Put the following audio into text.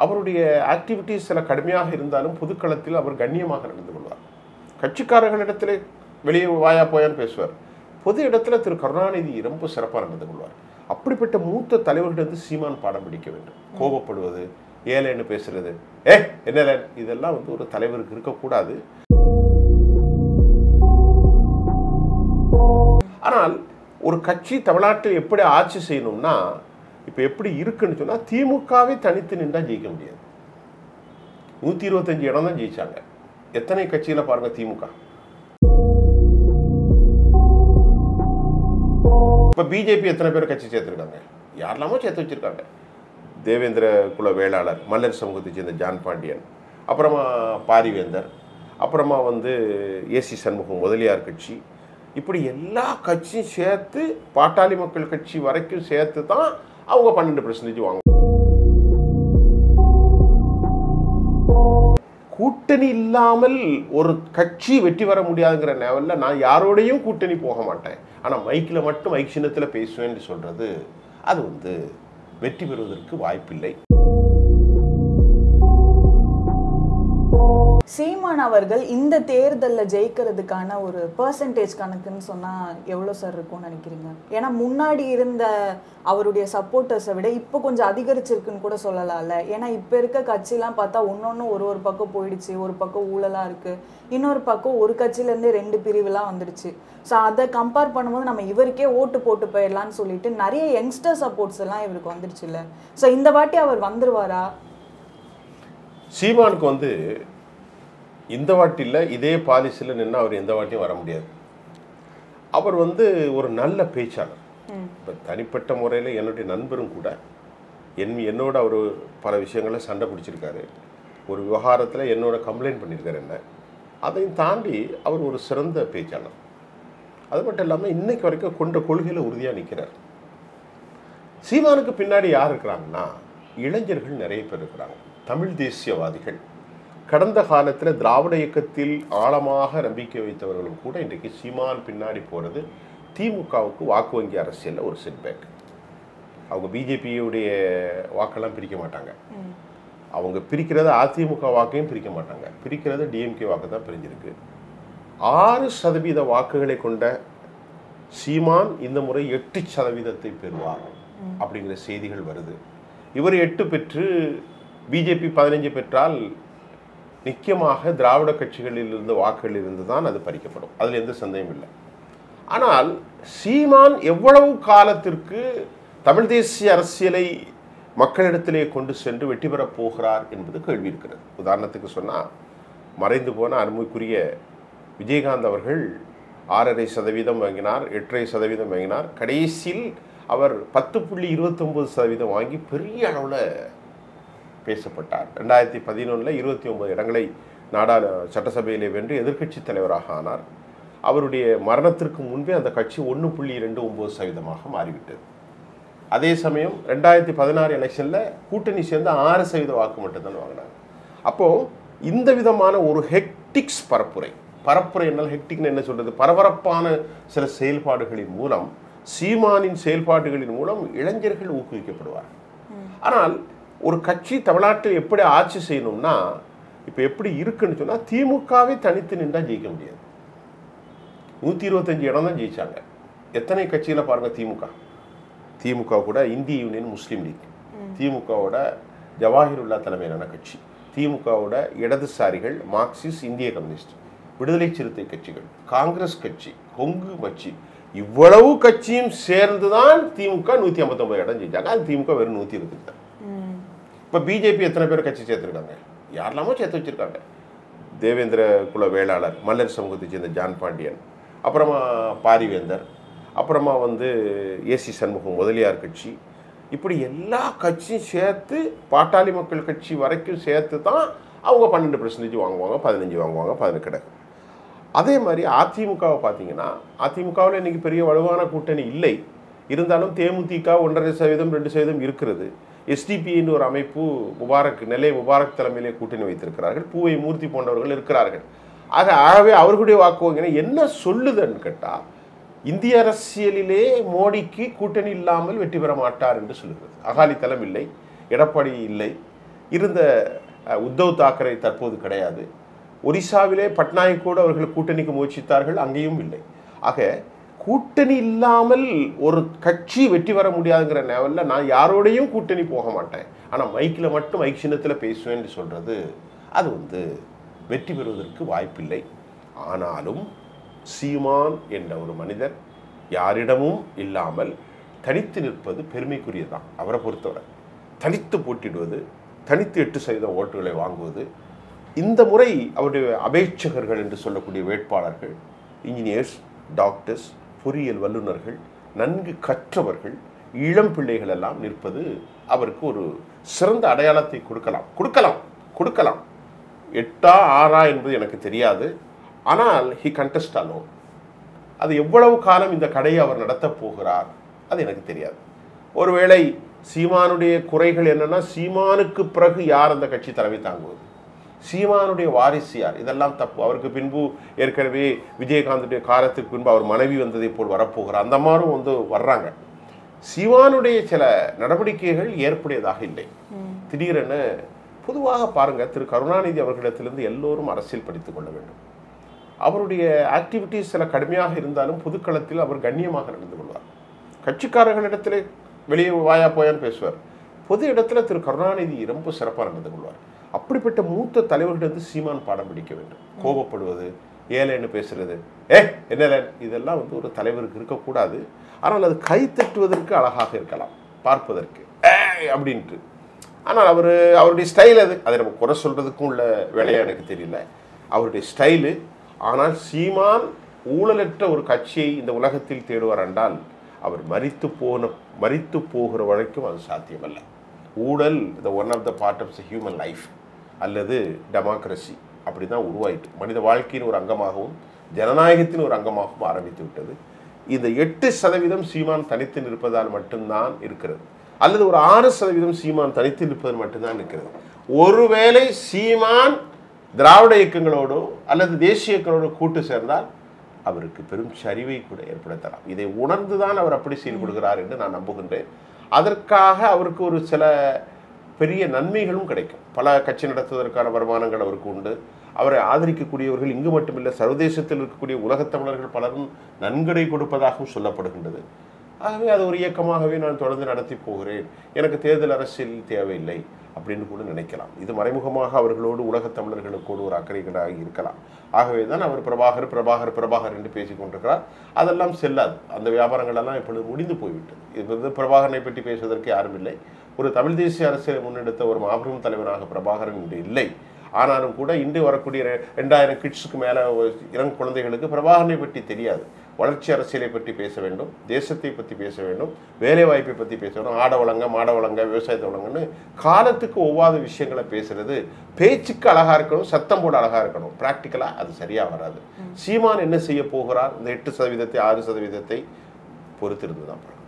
அவருடைய ஆக்டிவிட்டீஸ் சில கடுமையாக இருந்தாலும் பொதுக்களத்தில் அவர் கண்ணியமாக நடந்து கொள்வார். கட்சிக்காரர்களிடத்திலே வெளியே வாயா போயான்னு பேசுவார். பொது இடத்துல திரு கருணாநிதி ரொம்ப சிறப்பாக நடந்து கொள்வார். அப்படிப்பட்ட மூத்த தலைவர்களிடம் சீமான் பாடம் பிடிக்க வேண்டும். கோபப்படுவது, ஏழைன்னு பேசுறது, என்ன இதெல்லாம் ஒரு தலைவருக்கு இருக்கக்கூடாது. ஆனால் ஒரு கட்சி தமிழ்நாட்டில் எப்படி ஆட்சி செய்யணும்னா, இப்போ எப்படி இருக்குன்னு சொன்னால், திமுகவை தனித்து நின்றா ஜெயிக்க முடியாது. 125 இடம் தான் ஜெயிச்சாங்க. எத்தனை கட்சியில் பாருங்க திமுக. இப்போ பிஜேபி எத்தனை பேர் கட்சி சேர்த்துருக்காங்க? யாரெல்லாமோ சேர்த்து வச்சிருக்காங்க. தேவேந்திர குல வேளாளர், மல்லர் சமூகத்தை சேர்ந்த ஜான் பாண்டியன், அப்புறமா பாரிவேந்தர், அப்புறமா ஏசி சண்முகம் முதலியார் கட்சி, இப்படி எல்லா கட்சியும் சேர்த்து பாட்டாளி மக்கள் கட்சி வரைக்கும் சேர்த்து தான் அவங்க 12% வாங்க. கூட்டணி இல்லாமல் ஒரு கட்சி வெற்றி பெற முடியாதுங்கிற லெவல்ல நான் யாரோடையும் கூட்டணி போக மாட்டேன், ஆனால் மைக்கில் மட்டும் மைக் சின்னத்தில் பேசுவேன்னு சொல்றது அது வெற்றி பெறுவதற்கு வாய்ப்பில்லை. சீமான் அவர்கள் இந்த தேர்தலில் ஜெயிக்கிறதுக்கான ஒரு பெர்சன்டேஜ் கணக்குன்னு சொன்னால் எவ்வளோ சார் இருக்கும்னு நினைக்கிறீங்க? ஏன்னா முன்னாடி இருந்த அவருடைய சப்போர்ட்டர்ஸை விட இப்போ கொஞ்சம் அதிகரிச்சிருக்குன்னு கூட சொல்லலாம்ல. ஏன்னா இப்போ இருக்க கட்சிலாம் பார்த்தா ஒன்னொன்று ஒரு பக்கம் போயிடுச்சு, ஒரு பக்கம் ஊழலாக இருக்குது, இன்னொரு பக்கம் ஒரு கட்சியிலேருந்தே 2 பிரிவுலாம் வந்துடுச்சு. ஸோ அதை கம்பேர் பண்ணும்போது நம்ம இவருக்கே ஓட்டு போட்டு போயிடலான்னு சொல்லிட்டு நிறைய யங்ஸ்டர் சப்போர்ட்ஸ் எல்லாம் இவருக்கு வந்துடுச்சு இல்லை. ஸோ இந்த வாட்டி அவர் வந்துருவாரா? சீமானுக்கு இந்த வாட்டியில் இதே பாலிசியில் நின்று அவர் எந்த வாட்டியும் வர முடியாது. அவர் ஒரு நல்ல பேச்சாளர். இப்போ தனிப்பட்ட முறையில் என்னுடைய நண்பரும் கூட என்னோட அவர் பல விஷயங்களில் சண்டை பிடிச்சிருக்காரு. ஒரு விவகாரத்தில் என்னோட கம்ப்ளைண்ட் பண்ணியிருக்காரு. என்ன அதையும் தாண்டி அவர் ஒரு சிறந்த பேச்சாளர். அது மட்டும் இல்லாமல் இன்னைக்கு வரைக்கும் கொண்ட கொள்கையில் உறுதியாக நிற்கிறார். சீமானுக்கு பின்னாடி யார் இருக்கிறாங்கன்னா, இளைஞர்கள் நிறைய பேர் இருக்கிறாங்க. தமிழ் தேசியவாதிகள், கடந்த காலத்தில் திராவிட இயக்கத்தில் ஆழமாக நம்பிக்கை வைத்தவர்களும் கூட இன்றைக்கு சீமான் பின்னாடி போகிறது திமுகவுக்கு வாக்கு வங்கி அரசியலில் ஒரு செட்பேக். அவங்க பிஜேபியுடைய வாக்கெல்லாம் பிரிக்க மாட்டாங்க. அவங்க பிரிக்கிறது அதிமுக வாக்கையும் பிரிக்க மாட்டாங்க. பிரிக்கிறது டிஎம்கே வாக்கு தான் பிரிஞ்சிருக்கு. 6% வாக்குகளை கொண்ட சீமான் இந்த முறை 8% பெறுவார் அப்படிங்கிற செய்திகள் வருது. இவர் 8 பெற்று பிஜேபி 15 பெற்றால் நிச்சயமாக திராவிட கட்சிகளில் இருந்த வாக்குகளில் இருந்து தான் அது பறிக்கப்படும். அதில் எந்த சந்தேகம் இல்லை. ஆனால் சீமான் எவ்வளவு காலத்திற்கு தமிழ் தேசிய அரசியலை மக்களிடத்திலே கொண்டு சென்று வெற்றி பெறப் போகிறார் என்பது கேள்வி இருக்கிறது. உதாரணத்துக்கு சொன்னால், மறைந்து போன அருமைக்குரிய விஜயகாந்த் அவர்கள் 6.5% வாங்கினார், 8.5% வாங்கினார். கடைசியில் அவர் 10.29% வாங்கி பெரிய அளவில் பேசப்பட்டார். 2011 29 இடங்களை சட்டசபையிலே வென்று எதிர்க்கட்சி தலைவராக ஆனார். அவருடைய மரணத்திற்கு முன்பே அந்த கட்சி 1.29% மாறிவிட்டது. அதே சமயம் 2016 எலெக்ஷனில் கூட்டணி சேர்ந்து 6% வாக்கு மட்டும்தான் வாங்கினாங்க. அப்போது இந்த விதமான ஒரு ஹெக்டிக்ஸ் பரப்புரை என்னால் ஹெக்டிக்னு என்ன சொல்றது, பரபரப்பான சில செயல்பாடுகளின் மூலம், சீமானின் செயல்பாடுகளின் மூலம் இளைஞர்கள் ஊக்குவிக்கப்படுவார். ஆனால் ஒரு கட்சி தமிழ்நாட்டில் எப்படி ஆட்சி செய்யணும்னா, இப்போ எப்படி இருக்குன்னு சொன்னால், திமுகவை தனித்து நின்றா ஜெயிக்க முடியாது. 125 இடம் தான் ஜெயிச்சாங்க. எத்தனை கட்சியில் பாருங்க திமுக கூட இந்திய யூனியன் முஸ்லீம் லீக், திமுகவோட ஜவாஹிருல்லா தலைமையிலான கட்சி, திமுகவோட இடதுசாரிகள், மார்க்சிஸ்ட், இந்திய கம்யூனிஸ்ட், விடுதலை சிறுத்தை கட்சிகள், காங்கிரஸ் கட்சி, கொங்கு கட்சி, இவ்வளவு கட்சியும் சேர்ந்துதான் திமுக 159 இடம் ஜெயிச்சாங்க. அது திமுக வெறும் 120 தான். இப்போ பிஜேபி எத்தனை பேர் கட்சி சேர்த்துருக்காங்க? யாரெல்லாமோ சேர்த்து வச்சிருக்காங்க. தேவேந்திர குல வேளாளர், மல்லர் சமூகத்தை சேர்ந்த ஜான் பாண்டியன், அப்புறமா பாரிவேந்தர், அப்புறமா ஏசி சண்முகம் முதலியார் கட்சி, இப்படி எல்லா கட்சியும் சேர்த்து பாட்டாளி மக்கள் கட்சி வரைக்கும் சேர்த்து தான் அவங்க 12% வாங்குவாங்க, 15 வாங்குவாங்க, 10 கிடக்கு. அதே மாதிரி அதிமுகவை பார்த்தீங்கன்னா, அதிமுகவில் இன்றைக்கி பெரிய வலுவான கூட்டணி இல்லை. இருந்தாலும் தேமுதிக 1.5%, 2% இருக்கிறது. எஸ்டிபின்னு ஒரு அமைப்பு நெல்லை முபாரக் தலைமையிலே கூட்டணி வைத்திருக்கிறார்கள். பூவை மூர்த்தி போன்றவர்கள் இருக்கிறார்கள். ஆகவே அவர்களுடைய வாக்கு வங்கினா என்ன சொல்லுதுன்னு கேட்டால், இந்திய அரசியலிலே மோடிக்கு கூட்டணி இல்லாமல் வெற்றி பெற மாட்டார் என்று சொல்லுகிறது. அகாலி தளம் இல்லை, எடப்பாடி இல்லை, இருந்த உத்தவ் தாக்கரே தற்போது கிடையாது. ஒரிசாவிலே பட்நாயக்கோடு அவர்கள் கூட்டணிக்கு முயற்சித்தார்கள், அங்கேயும் இல்லை. ஆக கூட்டணி இல்லாமல் ஒரு கட்சி வெற்றி பெற முடியாதுங்கிற லெவலில் நான் யாரோடையும் கூட்டணி போக மாட்டேன், ஆனால் மைக்கில் மட்டும் மைக் சின்னத்தில் பேசுவேன்னு சொல்கிறது அது வெற்றி பெறுவதற்கு வாய்ப்பில்லை. ஆனாலும் சீமான் என்ற ஒரு மனிதர் யாரிடமும் இல்லாமல் தனித்து நிற்பது பெருமைக்குரியதான். அவரை பொறுத்தவரை தனித்து போட்டிடுவது, தனித்து 8% ஓட்டுகளை வாங்குவது, இந்த முறை அவருடைய அபேட்சகர்கள் என்று சொல்லக்கூடிய வேட்பாளர்கள் இன்ஜினியர்ஸ், டாக்டர்ஸ், பொறியியல் வல்லுநர்கள், நன்கு கற்றவர்கள், இளம் பிள்ளைகள் எல்லாம் நிற்பது அவருக்கு ஒரு சிறந்த அடையாளத்தை கொடுக்கலாம். 8ஆ 6ஆ என்பது எனக்கு தெரியாது. ஆனால் ஹி கண்டெஸ்ட் அலோன். அது எவ்வளவு காலம் இந்த கடையை அவர் நடத்தப் போகிறார் அது எனக்கு தெரியாது. ஒருவேளை சீமானுடைய குறைகள் என்னன்னா, சீமானுக்கு பிறகு யார் அந்த கட்சி தலைமை தாங்குவது, சீமானுடைய வாரிசு யார், இதெல்லாம் தப்பு. அவருக்கு பின்பு ஏற்கனவே விஜயகாந்துடைய காலத்துக்கு பின்பு அவர் மனைவி வந்ததை போல் வரப்போகிறார், அந்த மாதிரியும் வர்றாங்க. சீமானுடைய சில நடவடிக்கைகள் ஏற்புடையதாக இல்லை. திடீரென பொதுவாக பாருங்க, திரு கருணாநிதி அவர்களிடத்திலிருந்து எல்லோரும் அரசியல் படித்துக் கொள்ள வேண்டும். அவருடைய ஆக்டிவிட்டிஸ் சில கடுமையாக இருந்தாலும் பொதுக்களத்தில் அவர் கண்ணியமாக நடந்து கொள்வார். கட்சிக்காரர்களிடத்திலே வெளியே வாயா போயான்னு பேசுவார். பொது இடத்துல திரு கருணாநிதி ரொம்ப சிறப்பாக நடந்து கொள்வார். அப்படிப்பட்ட மூத்த தலைவர்களிடம் சீமான் பாடம் பிடிக்க வேண்டும். கோபப்படுவது, ஏழைன்னு பேசுறது, என்ன இதெல்லாம் ஒரு தலைவருக்கு இருக்கக்கூடாது. ஆனால் அது கை தட்டுவதற்கு அழகாக இருக்கலாம் பார்ப்பதற்கு அப்படின்ட்டு. ஆனால் அவருடைய ஸ்டைல் அதை நம்ம குறை சொல்றதுக்கும் உள்ள வேலையா எனக்கு தெரியல, அவருடைய ஸ்டைலு. ஆனால் சீமான் ஊழலற்ற ஒரு கட்சியை இந்த உலகத்தில் தேடுவார் என்றால் அவர் மரித்து போகிற வரைக்கும் அது சாத்தியமல்ல. ஊழல் one of the part of the human life அல்லது டெமோக்ரஸி அப்படி தான் உருவாயிட்டு மனித வாழ்க்கையின் ஒரு அங்கமாகவும் ஜனநாயகத்தின் ஒரு அங்கமாகவும் ஆரம்பித்து விட்டது. இந்த 8% சீமான் தனித்து நிற்பதால் மட்டும்தான் இருக்கிறது, அல்லது ஒரு 6% சீமான் தனித்து நிற்பது மட்டும்தான் இருக்கிறது. ஒருவேளை சீமான் திராவிட இயக்கங்களோடு அல்லது தேசிய இயக்கங்களோடு கூட்டு சேர்ந்தால் அவருக்கு பெரும் சரிவை கூட ஏற்படுத்தலாம். இதை உணர்ந்துதான் அவர் அப்படி செயல்படுகிறார் என்று நான் நம்புகின்றேன். அதற்காக அவருக்கு ஒரு சில பெரிய நன்மைகளும் கிடைக்கும். பல கட்சி நடத்துவதற்கான வருமானங்கள் அவருக்கு உண்டு. அவரை ஆதரிக்கக்கூடியவர்கள் இங்கு மட்டுமில்லை, சர்வதேசத்தில் இருக்கக்கூடிய உலகத் தமிழர்கள் பலரும் நன்கொடை கொடுப்பதாகவும் சொல்லப்படுகின்றது. ஆகவே அது ஒரு இயக்கமாகவே நான் தொடர்ந்து நடத்தி போகிறேன், எனக்கு தேர்தல் அரசியல் தேவையில்லை அப்படின்னு கூட நினைக்கலாம். இது மறைமுகமாக அவர்களோடு உலகத் தமிழர்களுக்கோடு ஒரு அக்கறைகளாக இருக்கலாம். ஆகவே தான் அவர் பிரபாகர் என்று பேசிக் கொண்டிருக்கிறார். அதெல்லாம் செல்லாது. அந்த வியாபாரங்கள் எல்லாம் இப்பொழுது முடிந்து போய்விட்டது. இது பிரபாகரனை பற்றி பேசுவதற்கு யாரும் இல்லை. ஒரு தமிழ் தேசிய அரசியலை முன்னெடுத்த ஒரு மாபெரும் தலைவராக பிரபாகரன் இன்று இல்லை. ஆனாலும் கூட இன்று வரக்கூடிய 2000 கிட்ஸுக்கு மேலே இளம் குழந்தைகளுக்கு பிரபாகரனை பற்றி தெரியாது. வளர்ச்சி அரசியலை பற்றி பேச வேண்டும், தேசத்தை பற்றி பேச வேண்டும், வேலை வாய்ப்பை பற்றி பேச வேண்டும், ஆட வழங்க, மாட வழங்க, விவசாயத்தை வழங்கன்னு காலத்துக்கு ஒவ்வாத விஷயங்களை பேசுறது பேச்சுக்கு அழகா இருக்கணும், சத்தம் போட அழகா இருக்கணும். பிராக்டிக்கலா அது சரியா வராது. சீமான் என்ன செய்ய போகிறார், இந்த 8% 6% பொறுத்திருந்து தான்.